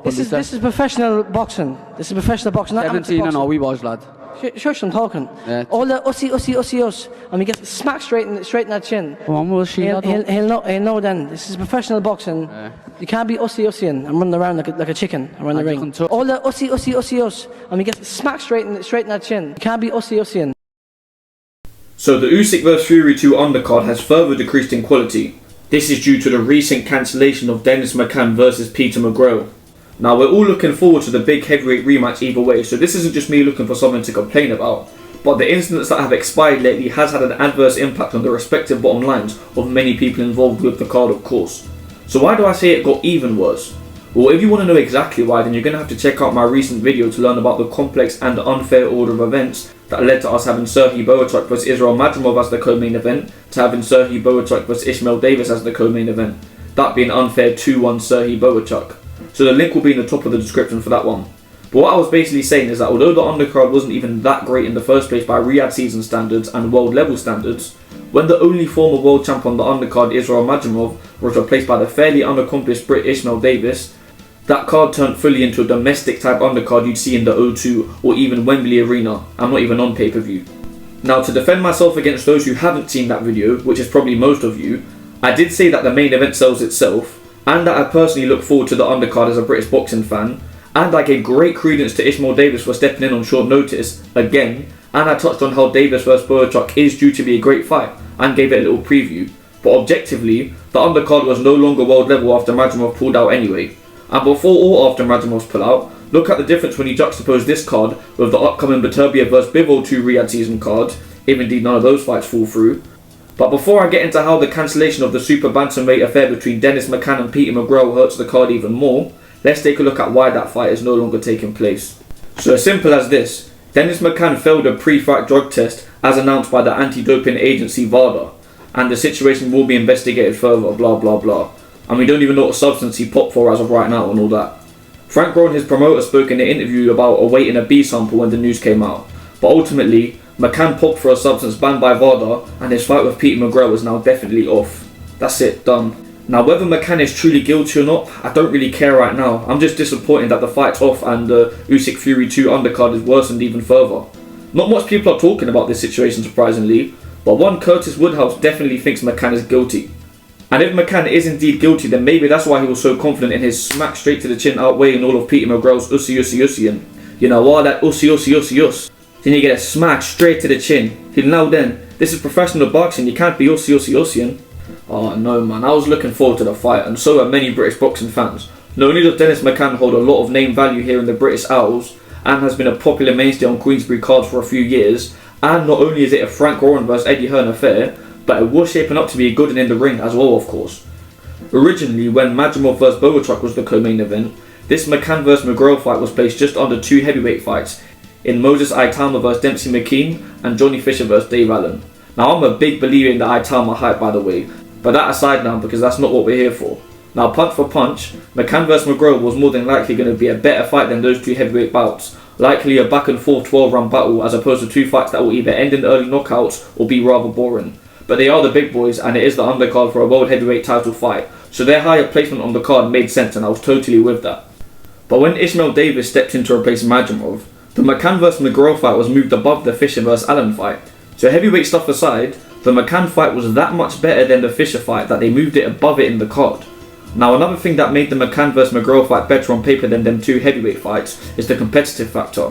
This is professional boxing. This is professional boxing, not 17 and all we was, lad. Sure, I'm talking. Yeah. All the us, and we get smacked straight in that chin. He'll know then. This is professional boxing. Yeah. You can't be usying and running around like a chicken around the ring. All the us, and we get smacked straight in that chin. You can't be usying. So the Usyk vs Fury 2 undercard has further decreased in quality. This is due to the recent cancellation of Dennis McCann versus Peter McGrail. Now we're all looking forward to the big heavyweight rematch either way, so this isn't just me looking for something to complain about, but the incidents that have expired lately has had an adverse impact on the respective bottom lines of many people involved with the card, of course. So why do I say it got even worse? Well, if you want to know exactly why, then you're going to have to check out my recent video to learn about the complex and unfair order of events that led to us having Serhii Bohachuk vs Israel Madrimov as the co-main event, to having Serhii Bohachuk vs Ishmael Davis as the co-main event, that being unfair 2-1 Serhii Bohachuk. So the link will be in the top of the description for that one. But what I was basically saying is that although the undercard wasn't even that great in the first place by Riyadh season standards and world level standards, when the only former world champ on the undercard, Israel Madrimov, was replaced by the fairly unaccomplished Brit Ishmael Davis, that card turned fully into a domestic type undercard you'd see in the O2 or even Wembley Arena, and not even on pay-per-view. Now, to defend myself against those who haven't seen that video, which is probably most of you, I did say that the main event sells itself, and that I personally look forward to the undercard as a British boxing fan, and I gave great credence to Ishmael Davis for stepping in on short notice, again, and I touched on how Davis vs Bohachuk is due to be a great fight, and gave it a little preview. But objectively, the undercard was no longer world level after Madrimov pulled out anyway. And before or after Madrimov's pull-out, look at the difference when you juxtapose this card with the upcoming Beterbiev vs Bivol 2 Riyadh season card, if indeed none of those fights fall through. But before I get into how the cancellation of the super bantamweight affair between Dennis McCann and Peter McGrail hurts the card even more, let's take a look at why that fight is no longer taking place. So as simple as this, Dennis McCann failed a pre-fight drug test as announced by the anti-doping agency VADA, and the situation will be investigated further, blah blah blah. And we don't even know what substance he popped for as of right now and all that. Frank Rowe and his promoter spoke in an interview about awaiting a B sample when the news came out. But ultimately, McCann popped for a substance banned by VADA, and his fight with Peter McGrail is now definitely off. That's it, done. Now whether McCann is truly guilty or not, I don't really care right now. I'm just disappointed that the fight's off and the Usyk Fury 2 undercard is worsened even further. Not much people are talking about this situation surprisingly, but one Curtis Woodhouse definitely thinks McCann is guilty. And if McCann is indeed guilty, then maybe that's why he was so confident in his smack straight to the chin outweighing all of Peter McGrail's usy. You know, all that us. Then you get a smack straight to the chin. Now then, this is professional boxing, you can't be usy. Oh no man, I was looking forward to the fight, and so are many British boxing fans. Not only does Dennis McCann hold a lot of name value here in the British Isles, and has been a popular mainstay on Queensberry cards for a few years, and not only is it a Frank Warren vs Eddie Hearn affair, but it was shaping up to be a good one in the ring as well, of course. Originally, when Madrimov vs Bohachuk was the co-main event, this McCann vs McGrail fight was placed just under 2 heavyweight fights, in Moses Aitama vs Dempsey McKean and Johnny Fisher vs Dave Allen. Now I'm a big believer in the Aitama hype, by the way, but that aside now, because that's not what we're here for. Now punch for punch, McCann vs McGrail was more than likely going to be a better fight than those 2 heavyweight bouts, likely a back and forth 12-round battle as opposed to 2 fights that will either end in early knockouts or be rather boring. But they are the big boys, and it is the undercard for a world heavyweight title fight, so their higher placement on the card made sense, and I was totally with that. But when Ishmael Davis stepped in to replace Madrimov, the McCann vs McGrail fight was moved above the Fisher vs Allen fight. So heavyweight stuff aside, the McCann fight was that much better than the Fisher fight that they moved it above it in the card. Now another thing that made the McCann vs McGrail fight better on paper than them 2 heavyweight fights is the competitive factor.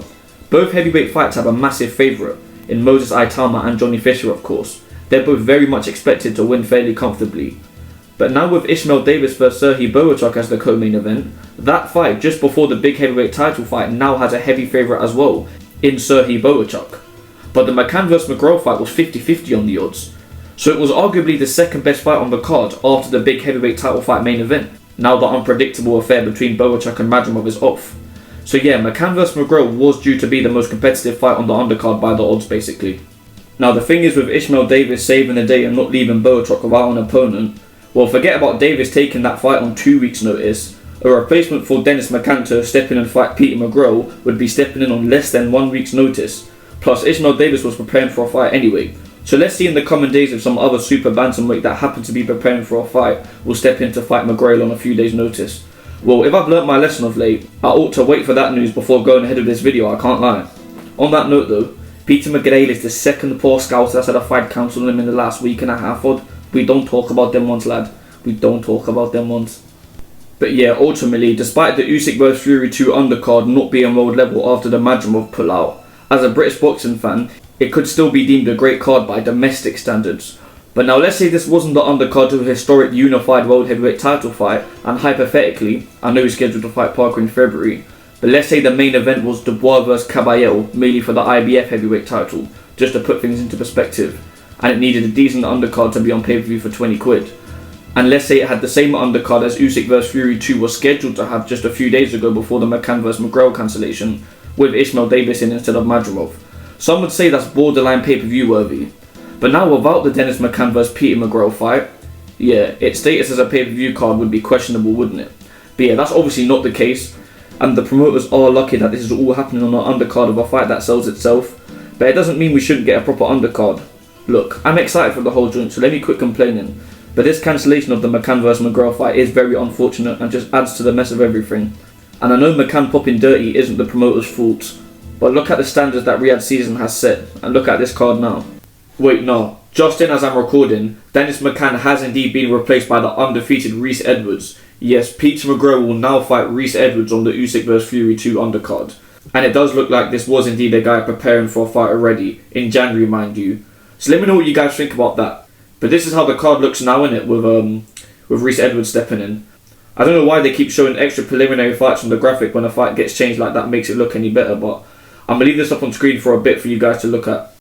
Both heavyweight fights have a massive favourite, in Moses Aitama and Johnny Fisher of course. They're both very much expected to win fairly comfortably. But now with Ishmael Davis vs Serhii Bohachuk as the co-main event, that fight just before the big heavyweight title fight now has a heavy favourite as well, in Serhii Bohachuk. But the McCann vs McGrail fight was 50-50 on the odds. So it was arguably the second best fight on the card after the big heavyweight title fight main event, now the unpredictable affair between Bohachuk and Madrimov is off. So yeah, McCann vs McGrail was due to be the most competitive fight on the undercard by the odds basically. Now the thing is with Ishmael Davis saving the day and not leaving Bohachuk without an opponent, well forget about Davis taking that fight on 2 weeks notice. A replacement for Dennis McCann to step in and fight Peter McGrail would be stepping in on less than 1 week's notice. Plus Ishmael Davis was preparing for a fight anyway. So let's see in the coming days if some other super bantamweight that happened to be preparing for a fight will step in to fight McGrail on a few days notice. Well, if I've learnt my lesson of late, I ought to wait for that news before going ahead with this video, I can't lie. On that note though, Peter McGrail is the second poor scout that's had a fight cancelled on him in the last week and a half. We don't talk about them ones, lad. We don't talk about them ones. But yeah, ultimately, despite the Usyk vs Fury 2 undercard not being world level after the Madrimov pullout, as a British boxing fan, it could still be deemed a great card by domestic standards. But now let's say this wasn't the undercard to a historic unified world heavyweight title fight, and hypothetically, I know he's scheduled to fight Parker in February, but let's say the main event was Dubois vs Caballero, merely for the IBF heavyweight title, just to put things into perspective, and it needed a decent undercard to be on pay-per-view for 20 quid. And let's say it had the same undercard as Usyk vs Fury 2 was scheduled to have just a few days ago before the McCann vs McGrail cancellation, with Ismail Davis in instead of Madrimov. Some would say that's borderline pay-per-view worthy. But now without the Dennis McCann vs Peter McGrail fight, yeah, its status as a pay-per-view card would be questionable, wouldn't it? But yeah, that's obviously not the case, and the promoters are lucky that this is all happening on an undercard of a fight that sells itself, but it doesn't mean we shouldn't get a proper undercard. Look, I'm excited for the whole joint, so let me quit complaining, but this cancellation of the McCann vs McGrail fight is very unfortunate and just adds to the mess of everything. And I know McCann popping dirty isn't the promoter's fault, but look at the standards that Riyadh season has set, and look at this card now. Wait, no. Just in as I'm recording, Dennis McCann has indeed been replaced by the undefeated Rhys Edwards. Yes, Peter McGrail will now fight Rhys Edwards on the Usyk vs Fury 2 undercard. And it does look like this was indeed a guy preparing for a fight already, in January mind you. So let me know what you guys think about that. But this is how the card looks now, innit, with Rhys Edwards stepping in. I don't know why they keep showing extra preliminary fights on the graphic when a fight gets changed like that makes it look any better, but I'm going to leave this up on screen for a bit for you guys to look at.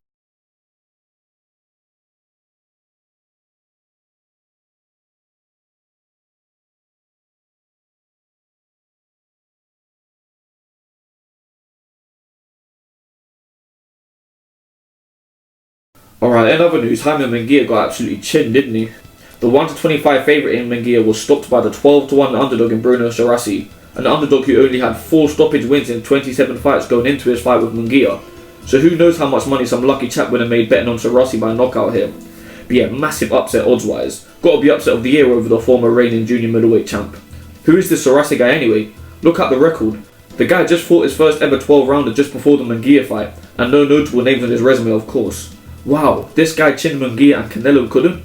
Alright, in other news, Mungia got absolutely chinned, didn't he? The 1-25 favourite in Mungia was stopped by the 12-1 underdog in Bruno Sarasi, an underdog who only had 4 stoppage wins in 27 fights going into his fight with Mungia. So who knows how much money some lucky chap would have made betting on Sarasi by knockout here. But yeah, massive upset odds-wise. Gotta be upset of the year over the former reigning junior middleweight champ. Who is this Sarasi guy anyway? Look at the record. The guy just fought his first ever 12-rounder just before the Mungia fight, and no notable names on his resume of course. Wow, this guy chinned Mungia and Canelo couldn't?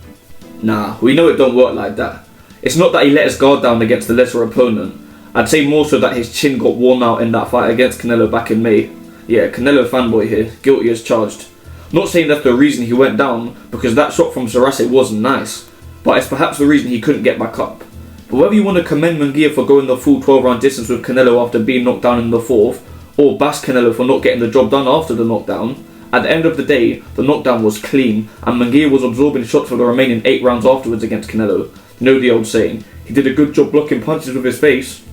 Nah, we know it don't work like that. It's not that he let his guard down against the lesser opponent. I'd say more so that his chin got worn out in that fight against Canelo back in May. Yeah, Canelo fanboy here, guilty as charged. Not saying that's the reason he went down, because that shot from Sarasi wasn't nice, but it's perhaps the reason he couldn't get back up. But whether you want to commend Mungia for going the full 12-round distance with Canelo after being knocked down in the 4th, or bash Canelo for not getting the job done after the knockdown, at the end of the day, the knockdown was clean, and Mungia was absorbing shots for the remaining 8 rounds afterwards against Canelo. You know the old saying, he did a good job blocking punches with his face.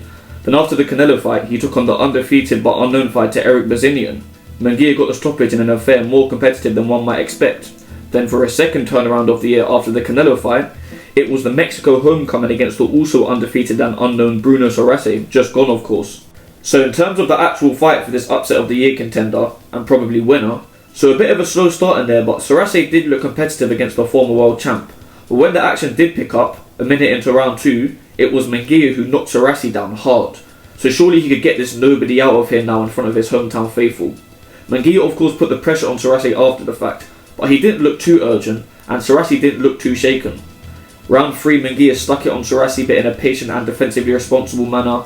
Then after the Canelo fight, he took on the undefeated but unknown fighter Eric Bazinian. Mungia got the stoppage in an affair more competitive than one might expect. Then for a second turnaround of the year after the Canelo fight, it was the Mexico homecoming against the also undefeated and unknown Bruno Sarasi, just gone of course. So in terms of the actual fight for this upset of the year contender, and probably winner, so a bit of a slow start in there, but Sarasi did look competitive against the former world champ. But when the action did pick up, a minute into round 2, it was Mungia who knocked Sarasi down hard. So surely he could get this nobody out of here now in front of his hometown faithful. Mungia of course put the pressure on Sarasi after the fact, but he didn't look too urgent, and Sarasi didn't look too shaken. Round 3, Mungia stuck it on Sarasi but in a patient and defensively responsible manner,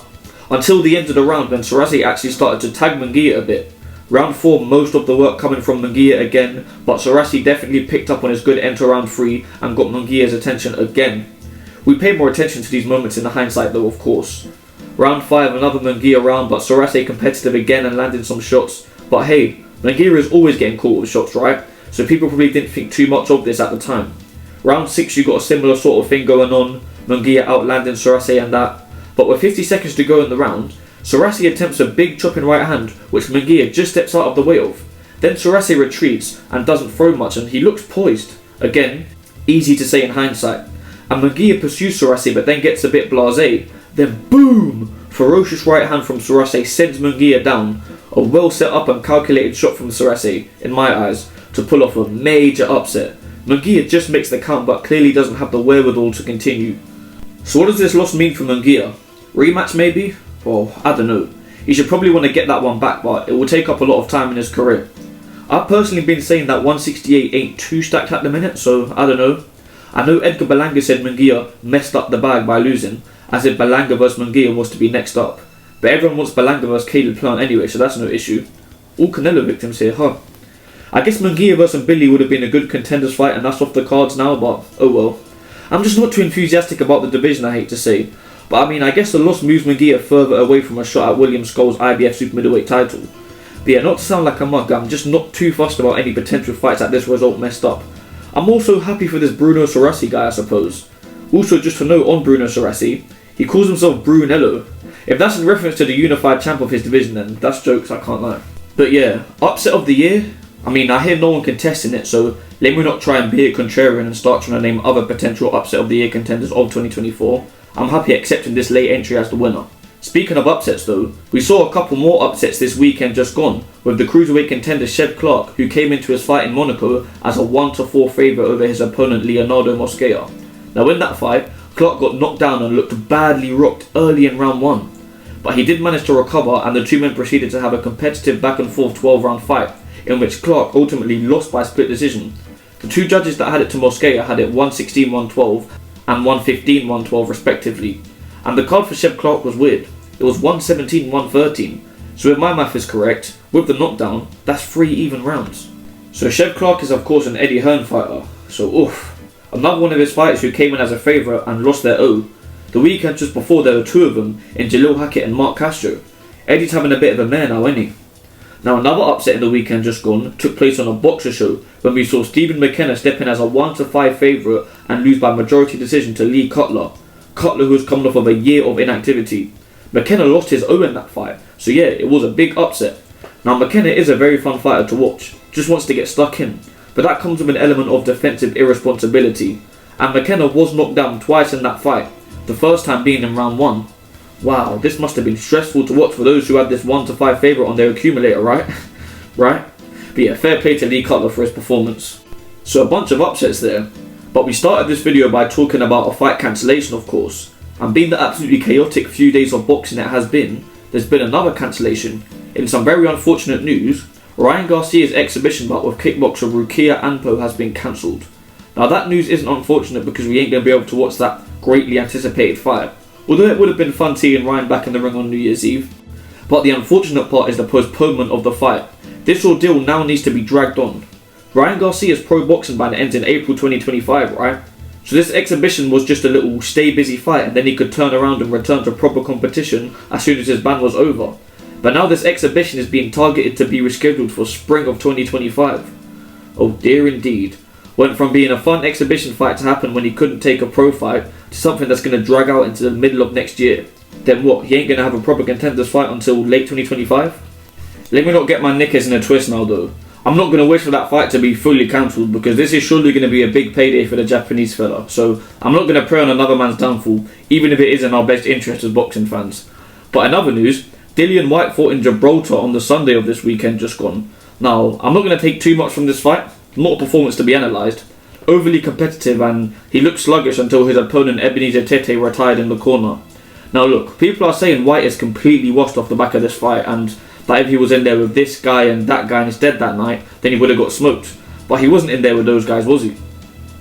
until the end of the round when Sarasi actually started to tag Mungia a bit. Round 4, most of the work coming from Mungia again, but Sarasi definitely picked up on his good end to round 3 and got Mungia's attention again. We paid more attention to these moments in the hindsight though of course. Round 5, another Mungia round, but Sarasi competitive again and landing some shots. But hey, Mungia is always getting caught with shots, right? So people probably didn't think too much of this at the time. Round 6 you got a similar sort of thing going on, Mungia outlanding Sarasi and that. But with 50 seconds to go in the round, Sarasi attempts a big chopping right hand, which Mungia just steps out of the way of. Then Sarasi retreats and doesn't throw much and he looks poised. Again, easy to say in hindsight. And Mungia pursues Sarasi but then gets a bit blasé. Then boom! Ferocious right hand from Sarasi sends Mungia down. A well set up and calculated shot from Sarasi, in my eyes, to pull off a major upset. Mungia just makes the count but clearly doesn't have the wherewithal to continue. So what does this loss mean for Mungia? Rematch maybe? Well, I don't know. He should probably want to get that one back, but it will take up a lot of time in his career. I've personally been saying that 168 ain't too stacked at the minute, so I don't know. I know Edgar Berlanga said Mungia messed up the bag by losing, as if Berlanga vs Mungia was to be next up. But everyone wants Berlanga vs Caleb Plant anyway, so that's no issue. All Canelo victims here, huh? I guess Mungia vs Billy would have been a good contenders fight, and that's off the cards now, but oh well. I'm just not too enthusiastic about the division, I hate to say. But I mean, I guess the loss moves Mungia further away from a shot at William Scholl's IBF super middleweight title. But yeah, not to sound like a mug, I'm just not too fussed about any potential fights that this result messed up. I'm also happy for this Bruno Sorassi guy, I suppose. Also, just to note on Bruno Sorassi, he calls himself Brunello. If that's in reference to the unified champ of his division, then that's jokes, I can't lie. But yeah, upset of the year? I mean, I hear no one contesting it, so let me not try and be a contrarian and start trying to name other potential upset of the year contenders of 2024. I'm happy accepting this late entry as the winner. Speaking of upsets though, we saw a couple more upsets this weekend just gone, with the cruiserweight contender Chev Clarke, who came into his fight in Monaco as a 1-4 favourite over his opponent Leonardo Mosquera. Now in that fight, Clarke got knocked down and looked badly rocked early in round 1. But he did manage to recover, and the two men proceeded to have a competitive back and forth 12-round fight, in which Clarke ultimately lost by split decision. The two judges that had it to Mosquera had it 116-112 and 115-112 respectively. And the card for Chev Clarke was weird. It was 117-113. So if my math is correct, with the knockdown, that's 3 even rounds. So Chev Clarke is of course an Eddie Hearn fighter. So oof. Another one of his fighters who came in as a favourite and lost their O. The weekend just before there were 2 of them in Jalil Hackett and Mark Castro. Eddie's having a bit of a mare now, isn't he? Now another upset in the weekend just gone took place on a boxer show when we saw Stephen McKenna step in as a 1-5 favourite and lose by majority decision to Lee Cutler. Cutler, who was coming off of a year of inactivity. McKenna lost his O in that fight, so yeah, it was a big upset. Now McKenna is a very fun fighter to watch, just wants to get stuck in, but that comes with an element of defensive irresponsibility. And McKenna was knocked down twice in that fight, the first time being in round 1. Wow, this must have been stressful to watch for those who had this 1-5 favourite on their accumulator, right? Right? But yeah, fair play to Lee Cutler for his performance. So a bunch of upsets there, but we started this video by talking about a fight cancellation of course. And being the absolutely chaotic few days of boxing it has been, there's been another cancellation. In some very unfortunate news, Ryan Garcia's exhibition bout with kickboxer Rukiya Anpo has been cancelled. Now that news isn't unfortunate because we ain't going to be able to watch that greatly anticipated fight, although it would have been fun seeing Ryan back in the ring on New Year's Eve. But the unfortunate part is the postponement of the fight. This ordeal now needs to be dragged on. Ryan Garcia's pro boxing ban ends in April 2025, right? So this exhibition was just a little stay busy fight and then he could turn around and return to proper competition as soon as his ban was over. But now this exhibition is being targeted to be rescheduled for spring of 2025. Oh dear indeed. Went from being a fun exhibition fight to happen when he couldn't take a pro fight to something that's going to drag out into the middle of next year. Then what, he ain't going to have a proper contenders fight until late 2025? Let me not get my knickers in a twist now though. I'm not going to wish for that fight to be fully cancelled because this is surely going to be a big payday for the Japanese fella. So I'm not going to pray on another man's downfall, even if it is in our best interest as boxing fans. But in other news, Dillian Whyte fought in Gibraltar on the Sunday of this weekend just gone. Now, I'm not going to take too much from this fight, not a performance to be analysed. Overly competitive and he looked sluggish until his opponent Ebenezer Tetteh retired in the corner. Now look, people are saying Whyte is completely washed off the back of this fight and that if he was in there with this guy and that guy instead that night, then he would have got smoked. But he wasn't in there with those guys, was he?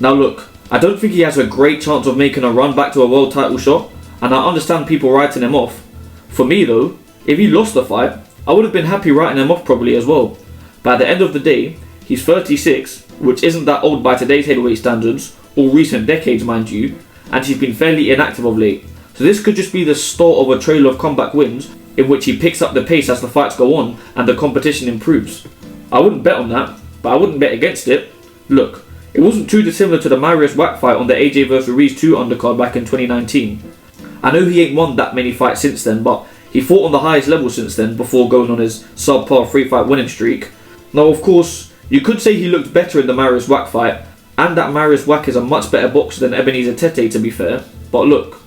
Now look, I don't think he has a great chance of making a run back to a world title shot, and I understand people writing him off. For me though, if he lost the fight, I would have been happy writing him off probably as well. But at the end of the day, he's 36, which isn't that old by today's heavyweight standards, or recent decades mind you, and he's been fairly inactive of late. So this could just be the start of a trail of comeback wins, in which he picks up the pace as the fights go on and the competition improves. I wouldn't bet on that, but I wouldn't bet against it. Look, it wasn't too dissimilar to the Marius Wack fight on the AJ vs Rhys 2 undercard back in 2019. I know he ain't won that many fights since then, but he fought on the highest level since then before going on his subpar 3-fight winning streak. Now of course, you could say he looked better in the Marius Wack fight, and that Marius Wack is a much better boxer than Ebenezer Tetteh to be fair, but look.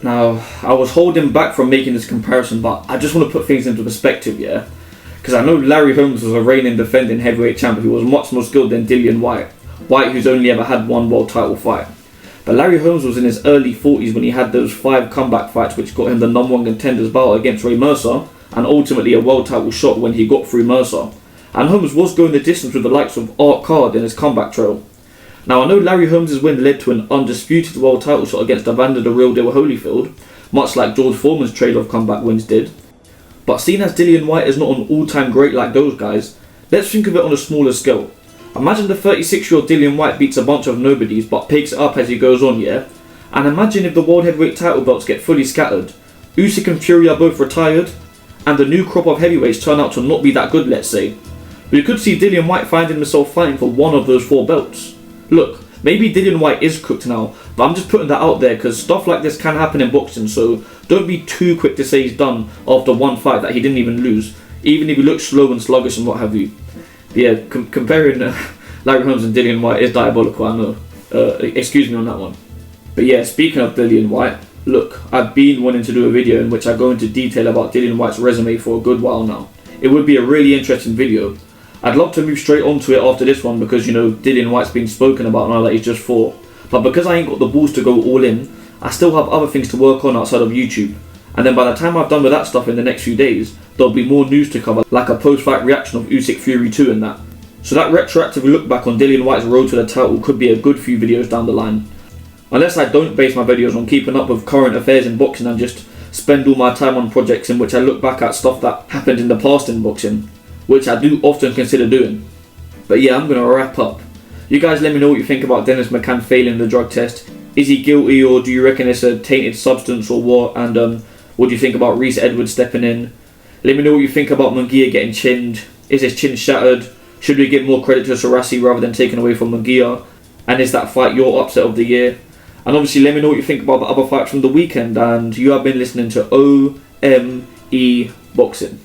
Now, I was holding back from making this comparison, but I just want to put things into perspective, yeah? Because I know Larry Holmes was a reigning defending heavyweight champion who was much more skilled than Dillian Whyte. Whyte who's only ever had one world title fight. But Larry Holmes was in his early 40s when he had those 5 comeback fights which got him the #1 contenders bout against Ray Mercer, and ultimately a world title shot when he got through Mercer. And Holmes was going the distance with the likes of undercard in his comeback trail. Now I know Larry Holmes' win led to an undisputed world title shot against Evander the Real Deal Holyfield, much like George Foreman's trail of comeback wins did. But seeing as Dillian Whyte is not an all-time great like those guys, let's think of it on a smaller scale. Imagine the 36-year-old Dillian Whyte beats a bunch of nobodies but picks it up as he goes on, yeah? And imagine if the world heavyweight title belts get fully scattered, Usyk and Fury are both retired, and the new crop of heavyweights turn out to not be that good, let's say. We could see Dillian Whyte finding himself fighting for one of those 4 belts. Look, maybe Dillian Whyte is cooked now, but I'm just putting that out there because stuff like this can happen in boxing, so don't be too quick to say he's done after one fight that he didn't even lose, even if he looks slow and sluggish and what have you. Yeah, comparing Larry Holmes and Dillian Whyte is diabolical, I know. Excuse me on that one. But yeah, speaking of Dillian Whyte, look, I've been wanting to do a video in which I go into detail about Dillian Whyte's resume for a good while now. It would be a really interesting video. I'd love to move straight onto it after this one because, you know, Dillian Whyte's been spoken about now that he's just 4. But because I ain't got the balls to go all in, I still have other things to work on outside of YouTube. And then by the time I've done with that stuff in the next few days, there'll be more news to cover, like a post-fight reaction of Usyk Fury 2 and that. So that retroactive look back on Dillian Whyte's road to the title could be a good few videos down the line. Unless I don't base my videos on keeping up with current affairs in boxing and just spend all my time on projects in which I look back at stuff that happened in the past in boxing, which I do often consider doing. But yeah, I'm going to wrap up. You guys let me know what you think about Dennis McCann failing the drug test. Is he guilty, or do you reckon it's a tainted substance or what? And what do you think about Rhys Edwards stepping in? Let me know what you think about Mungia getting chinned. Is his chin shattered? Should we give more credit to Sorasi rather than taking away from Mungia? And is that fight your upset of the year? And obviously let me know what you think about the other fights from the weekend. And you have been listening to O.M.E. Boxing.